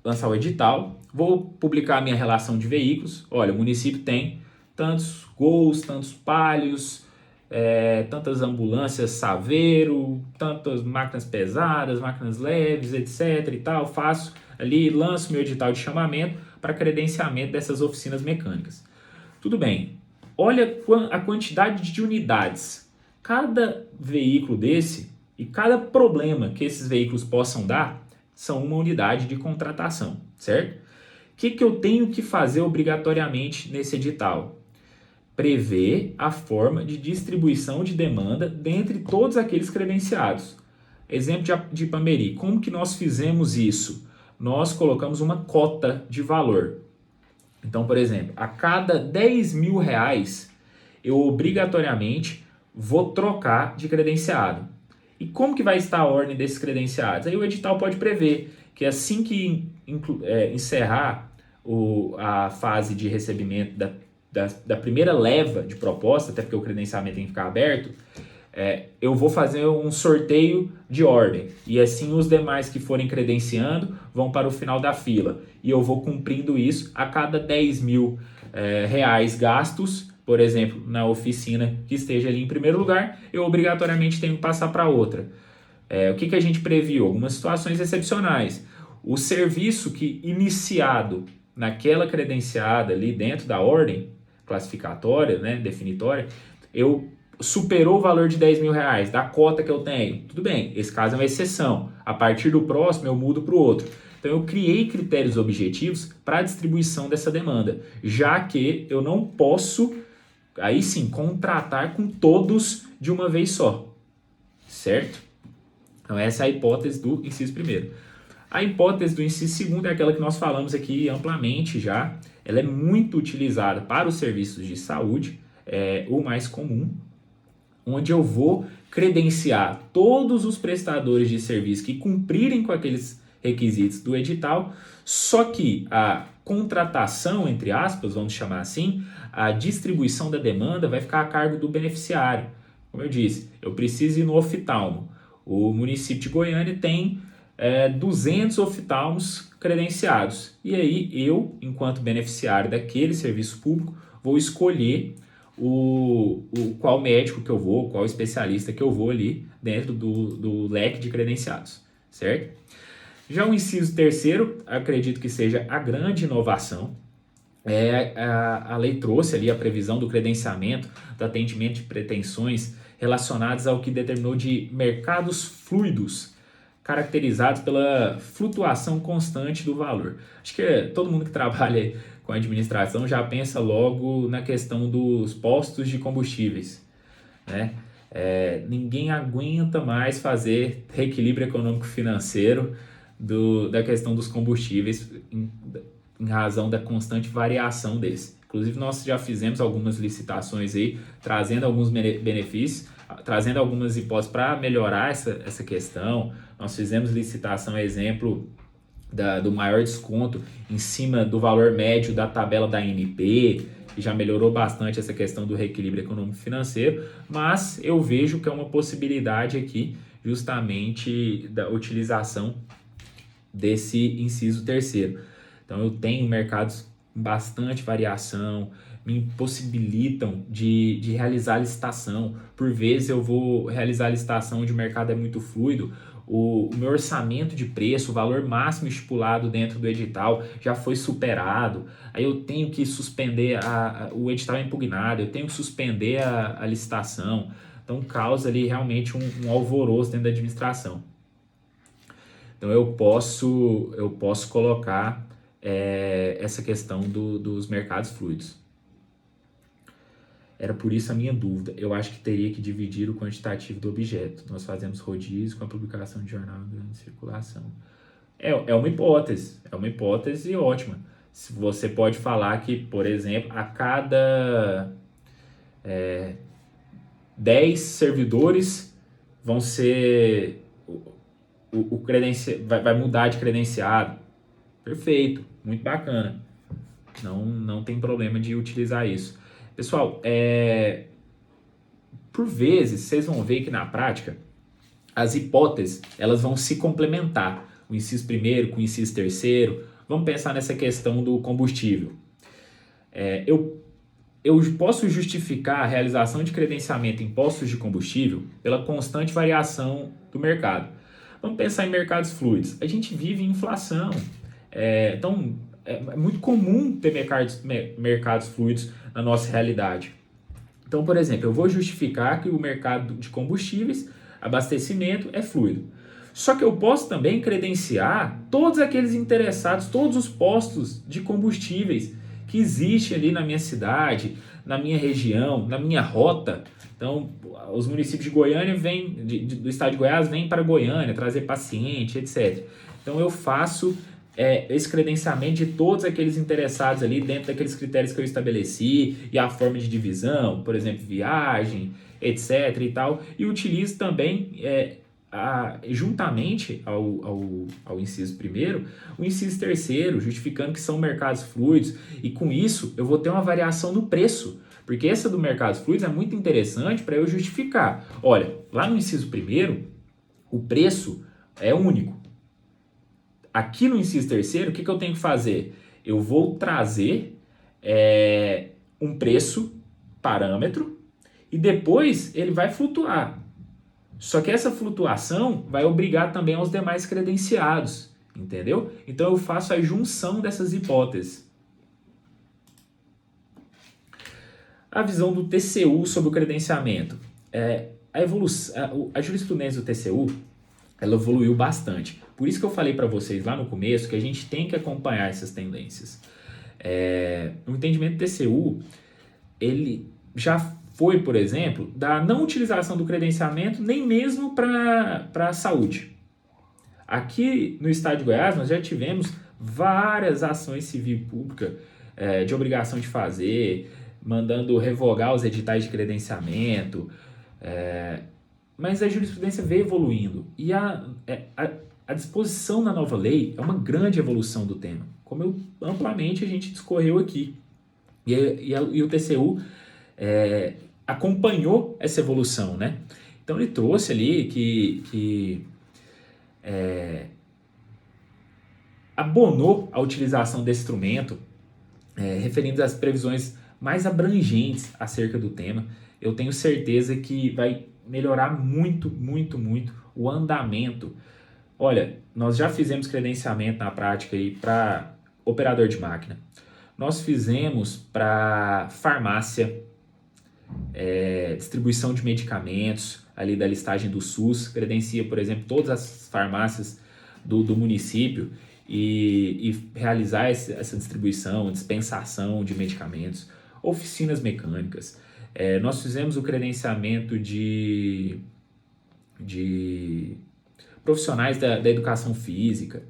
lançar o edital, vou publicar a minha relação de veículos. Olha, o município tem tantos Gols, tantos Palhos, tantas ambulâncias Saveiro, tantas máquinas pesadas, máquinas leves, etc. e tal. Faço ali, lanço meu edital de chamamento para credenciamento dessas oficinas mecânicas. Tudo bem. Olha a quantidade de unidades. Cada veículo desse e cada problema que esses veículos possam dar são uma unidade de contratação, certo? O que eu tenho que fazer obrigatoriamente nesse edital? prevê a forma de distribuição de demanda dentre todos aqueles credenciados. Exemplo de Ipameri, como que nós fizemos isso? Nós colocamos uma cota de valor. Então, por exemplo, a cada 10 mil reais, eu obrigatoriamente vou trocar de credenciado. E como que vai estar a ordem desses credenciados? Aí o edital pode prever que assim que encerrar a fase de recebimento da primeira leva de proposta, até porque o credenciamento tem que ficar aberto, eu vou fazer um sorteio de ordem. E assim os demais que forem credenciando vão para o final da fila. E eu vou cumprindo isso a cada 10 mil reais gastos. Por exemplo, na oficina que esteja ali em primeiro lugar, eu obrigatoriamente tenho que passar para outra. O que a gente previu? Algumas situações excepcionais. O serviço que iniciado naquela credenciada ali dentro da ordem classificatória, né, definitória, superou o valor de 10 mil reais da cota que eu tenho. Tudo bem, esse caso é uma exceção. A partir do próximo eu mudo para o outro. Então eu criei critérios objetivos para a distribuição dessa demanda, já que eu não posso, aí sim, contratar com todos de uma vez só, certo? Então essa é a hipótese do inciso primeiro. A hipótese do inciso segundo é aquela que nós falamos aqui amplamente já. Ela é muito utilizada para os serviços de saúde, o mais comum, onde eu vou credenciar todos os prestadores de serviço que cumprirem com aqueles requisitos do edital, só que a contratação, entre aspas, vamos chamar assim, a distribuição da demanda vai ficar a cargo do beneficiário. Como eu disse, eu preciso ir no oftalmo. O município de Goiânia tem 200 oftalmos credenciados. E aí eu, enquanto beneficiário daquele serviço público, vou escolher qual médico que eu vou, qual especialista que eu vou ali dentro do leque de credenciados, certo? Já o inciso terceiro, acredito que seja a grande inovação. A lei trouxe ali a previsão do credenciamento, do atendimento de pretensões relacionadas ao que determinou de mercados fluidos, caracterizados pela flutuação constante do valor. Acho que todo mundo que trabalha com administração já pensa logo na questão dos postos de combustíveis, né? Ninguém aguenta mais fazer reequilíbrio econômico-financeiro da questão dos combustíveis em razão da constante variação desse. Inclusive, nós já fizemos algumas licitações aí, trazendo alguns benefícios, trazendo algumas hipóteses para melhorar essa questão. Nós fizemos licitação, exemplo, do maior desconto em cima do valor médio da tabela da ANP, que já melhorou bastante essa questão do reequilíbrio econômico-financeiro, mas eu vejo que é uma possibilidade aqui, justamente, da utilização desse inciso terceiro. Então, eu tenho mercados com bastante variação, me impossibilitam de realizar licitação. Por vezes, eu vou realizar licitação onde o mercado é muito fluido, o meu orçamento de preço, o valor máximo estipulado dentro do edital já foi superado, aí eu tenho que suspender, o edital é impugnado, eu tenho que suspender a licitação. Então, causa ali realmente um alvoroço dentro da administração. Então, eu posso colocar essa questão dos mercados fluidos. Era por isso a minha dúvida. Eu acho que teria que dividir o quantitativo do objeto. Nós fazemos rodízio com a publicação de jornal em grande circulação. É uma hipótese ótima. Você pode falar que, por exemplo, a cada 10 servidores vão ser... vai mudar de credenciado. Perfeito, muito bacana. Não tem problema de utilizar isso. Pessoal, por vezes, vocês vão ver que na prática, as hipóteses elas vão se complementar. O inciso primeiro com o inciso terceiro. Vamos pensar nessa questão do combustível. Eu posso justificar a realização de credenciamento em postos de combustível pela constante variação do mercado. Vamos pensar em mercados fluidos. A gente vive em inflação. Então, é muito comum ter mercados fluidos na nossa realidade. Então, por exemplo, eu vou justificar que o mercado de combustíveis, abastecimento, é fluido. Só que eu posso também credenciar todos aqueles interessados, todos os postos de combustíveis que existem ali na minha cidade, na minha região, na minha rota. Então, os municípios de Goiânia do estado de Goiás vêm para Goiânia trazer paciente, etc. Então, eu faço esse credenciamento de todos aqueles interessados ali dentro daqueles critérios que eu estabeleci e a forma de divisão, por exemplo, viagem, etc. e tal. E utilizo também, juntamente ao inciso primeiro, o inciso terceiro, justificando que são mercados fluidos, e com isso eu vou ter uma variação no preço, porque essa do mercados fluidos é muito interessante para eu justificar. Olha, lá no inciso primeiro, o preço é único. Aqui no inciso terceiro, o que eu tenho que fazer? Eu vou trazer um preço, parâmetro, e depois ele vai flutuar. Só que essa flutuação vai obrigar também aos demais credenciados, entendeu? Então eu faço a junção dessas hipóteses. A visão do TCU sobre o credenciamento. A jurisprudência do TCU, ela evoluiu bastante. Por isso que eu falei para vocês lá no começo que a gente tem que acompanhar essas tendências. O entendimento do TCU, ele já foi, por exemplo, da não utilização do credenciamento nem mesmo para a saúde. Aqui no estado de Goiás nós já tivemos várias ações civil e pública de obrigação de fazer, mandando revogar os editais de credenciamento, mas a jurisprudência veio evoluindo e a disposição na nova lei é uma grande evolução do tema, como amplamente a gente discorreu aqui. E o TCU acompanhou essa evolução, né? Então ele trouxe ali que abonou a utilização desse instrumento, referindo às previsões mais abrangentes acerca do tema. Eu tenho certeza que vai melhorar muito, muito, muito o andamento. Olha, nós já fizemos credenciamento na prática para operador de máquina. Nós fizemos para farmácia, distribuição de medicamentos, ali da listagem do SUS, credencia, por exemplo, todas as farmácias do município e realizar essa distribuição, dispensação de medicamentos, oficinas mecânicas. Nós fizemos o credenciamento de profissionais da educação física,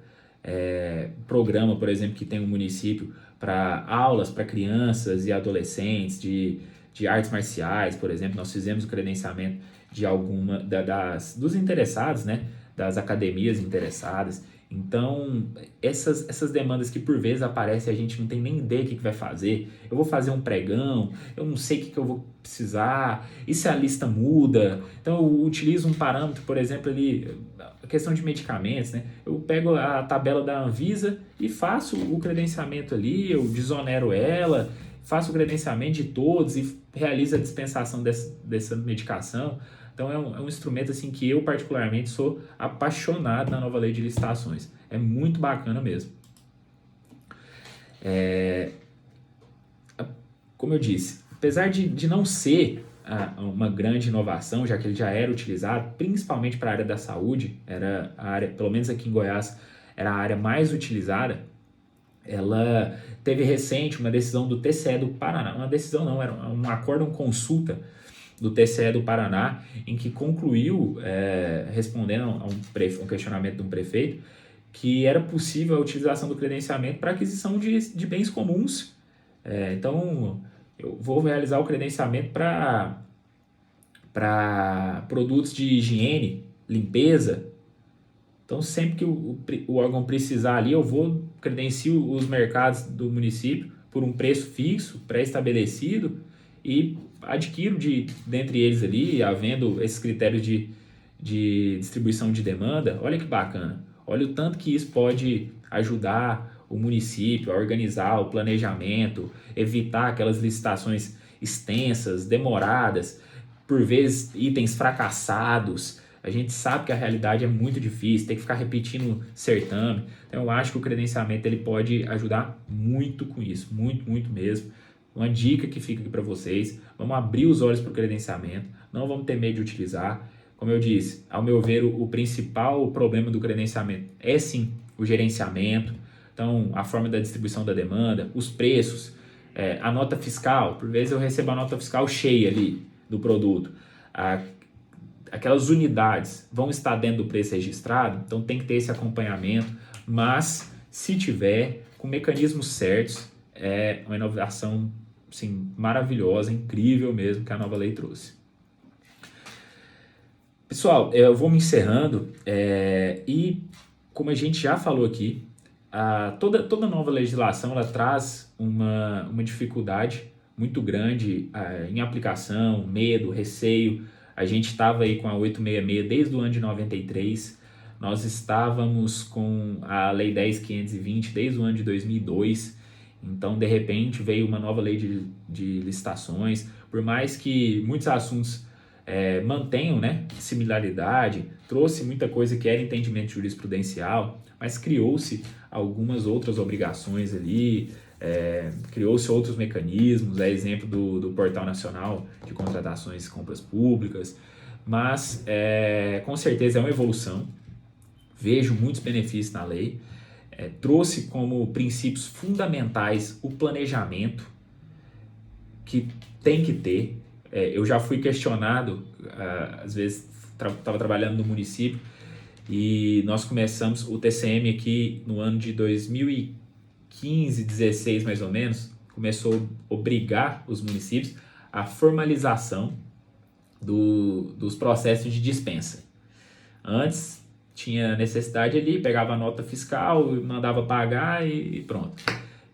programa, por exemplo, que tem um município para aulas para crianças e adolescentes de artes marciais, por exemplo. Nós fizemos o credenciamento de alguma dos interessados, né, das academias interessadas. Então, essas demandas que por vezes aparecem, a gente não tem nem ideia do que vai fazer. Eu vou fazer um pregão, eu não sei o que eu vou precisar, e se a lista muda? Então, eu utilizo um parâmetro, por exemplo, ali, a questão de medicamentos, né? Eu pego a tabela da Anvisa e faço o credenciamento ali, eu desonero ela, faço o credenciamento de todos e realizo a dispensação dessa medicação. Então é um instrumento assim que eu particularmente sou apaixonado na nova lei de licitações. É muito bacana mesmo. Como eu disse, apesar de não ser uma grande inovação, já que ele já era utilizado, principalmente para a área da saúde, era a área, pelo menos aqui em Goiás, era a área mais utilizada. Ela teve recente uma decisão do TCE do Paraná, uma decisão não, era um acórdão consulta do TCE do Paraná, em que concluiu, respondendo a um questionamento de um prefeito, que era possível a utilização do credenciamento para aquisição de bens comuns. Então, eu vou realizar o credenciamento para produtos de higiene, limpeza. Então, sempre que o órgão precisar ali, eu credencio os mercados do município por um preço fixo, pré-estabelecido, e adquiro dentre eles ali, havendo esses critérios de distribuição de demanda. Olha que bacana. Olha o tanto que isso pode ajudar o município a organizar o planejamento, evitar aquelas licitações extensas, demoradas, por vezes itens fracassados. A gente sabe que a realidade é muito difícil, tem que ficar repetindo certame. Então eu acho que o credenciamento ele pode ajudar muito com isso, muito, muito mesmo. Uma dica que fica aqui para vocês: vamos abrir os olhos para o credenciamento, não vamos ter medo de utilizar. Como eu disse, ao meu ver, o principal problema do credenciamento é sim o gerenciamento. Então, a forma da distribuição da demanda, os preços, A nota fiscal, por vezes eu recebo a nota fiscal cheia ali do produto. Aquelas unidades vão estar dentro do preço registrado, então tem que ter esse acompanhamento, mas se tiver, com mecanismos certos, é uma inovação assim, maravilhosa, incrível mesmo que a nova lei trouxe. Pessoal, eu vou me encerrando e como a gente já falou aqui, toda nova legislação ela traz uma dificuldade muito grande em aplicação, medo, receio. A gente estava aí com a 866 desde o ano de 93, nós estávamos com a Lei 10.520 desde o ano de 2002, então de repente veio uma nova lei de licitações, por mais que muitos assuntos mantenham, né, similaridade, trouxe muita coisa que era entendimento jurisprudencial, mas criou-se algumas outras obrigações ali, criou-se outros mecanismos, exemplo do Portal Nacional de Contratações e Compras Públicas, mas com certeza é uma evolução, vejo muitos benefícios na lei, trouxe como princípios fundamentais o planejamento, que tem que ter. Eu já fui questionado, às vezes estava trabalhando no município e nós começamos o TCM aqui no ano de 2015, 16 mais ou menos, começou a obrigar os municípios à formalização dos processos de dispensa. Antes tinha necessidade ali, pegava a nota fiscal, mandava pagar e pronto.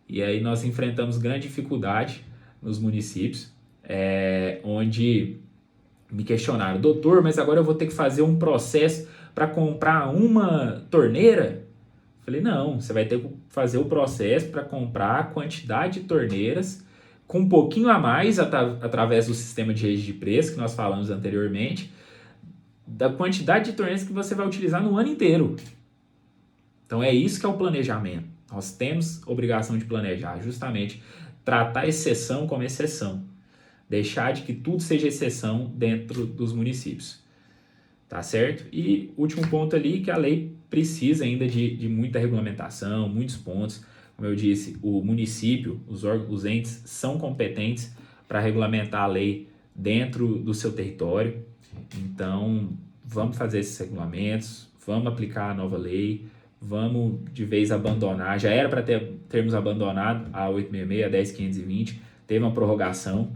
E aí nós enfrentamos grande dificuldade nos municípios, onde me questionaram, doutor, mas agora eu vou ter que fazer um processo para comprar uma torneira? Falei, não, você vai ter que fazer o processo para comprar a quantidade de torneiras com um pouquinho a mais através do sistema de registro de preço que nós falamos anteriormente, da quantidade de torneiras que você vai utilizar no ano inteiro. Então é isso que é o planejamento. Nós temos obrigação de planejar, justamente tratar a exceção como exceção. Deixar de que tudo seja exceção dentro dos municípios. Tá certo? E último ponto ali, que a lei precisa ainda de muita regulamentação, muitos pontos. Como eu disse, o município, os entes são competentes para regulamentar a lei dentro do seu território. Então, vamos fazer esses regulamentos, vamos aplicar a nova lei, vamos de vez abandonar. Já era para termos abandonado a 866, a 10.520, teve uma prorrogação,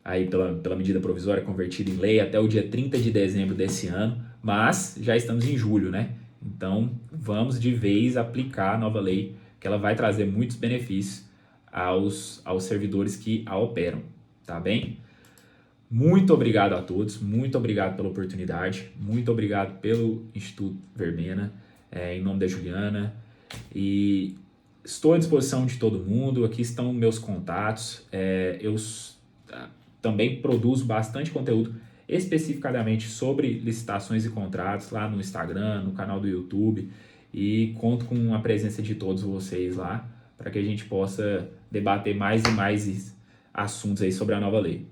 aí pela medida provisória convertida em lei até o dia 30 de dezembro desse ano, mas já estamos em julho, né? Então, vamos de vez aplicar a nova lei, que ela vai trazer muitos benefícios aos servidores que a operam, tá bem? Muito obrigado a todos, muito obrigado pela oportunidade, muito obrigado pelo Instituto Verbena, em nome da Juliana, e estou à disposição de todo mundo, aqui estão meus contatos, eu também produzo bastante conteúdo especificadamente sobre licitações e contratos lá no Instagram, no canal do YouTube, e conto com a presença de todos vocês lá, para que a gente possa debater mais e mais assuntos aí sobre a nova lei.